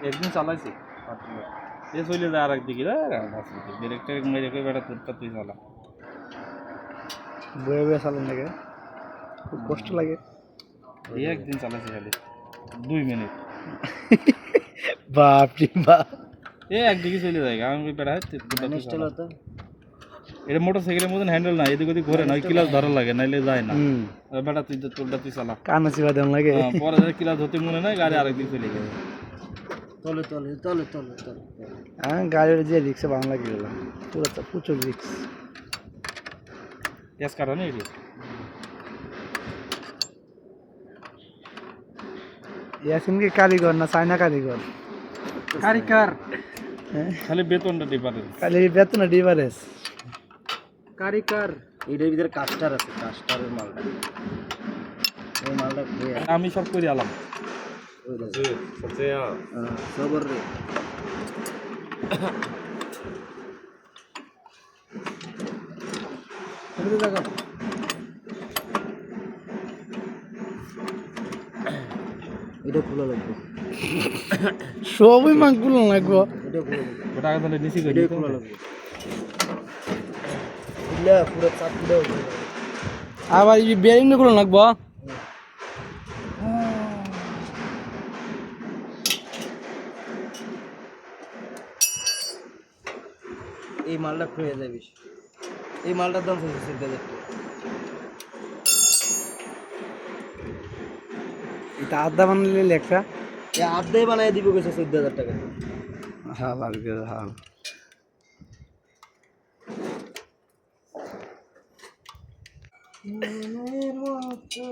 একদিন চালাইছি এ চলে যায় আর একদিকে ব্রেকটা মেরে বেড়া তুলটা তুই চালা বয়ে বয়ে চালান লাগে খুব কষ্ট লাগে এই একদিন চালাইছি খালি 2 মিনিট বাপ রে বাপ এ একদিকে চলে যায় আমি বেড়া এটা মোটরসাইকেলের মতন হ্যান্ডেল না এদিক ওদিক ঘুরে না ওই ক্লাস ধরা লাগে নাইলে যায় না বেটা তুই তুলটা তুই চালা কানা চিবা দেন লাগে পরে ক্লাস হতে মনে নাই গাড়ি আরেকদিন চলে গেছে তলে তলে তলে তলে তলে হ্যাঁ গাড়ির যে রিক্সে বাংলা লাগে গেলাম পুরো তো প্রচুর রিক্স গ্যাস কারণে এটি ইয়াসিন কি কারিগর না চায়না কারিগর কারিগর খালি বেতনটা ডিপারেন্স খালি বেতন ডিফারেন্স কারিগর এটার ভিতরে কাস্টার আছে কাস্টারের মালটা এই মালটা আমি সব করে আলাম সবর রে এটা খোলা লাগবে সবই মাংগুলো লাগবো এটা খোলা লাগবে ওটা আগে তাহলে নিচে এটা খোলা লাগবে ইলা পুরো চাপ দাও আবার এই বেরিং গুলো লাগবো এই মালটা খুঁজে যাবে এই মালটার দাম 60,000 টাকা এটা আদা বানালে লেখা এই আধে বানায় দিব কইছে 14,000 টাকা হ্যাঁ লাগবে হ্যাঁ মনের মতো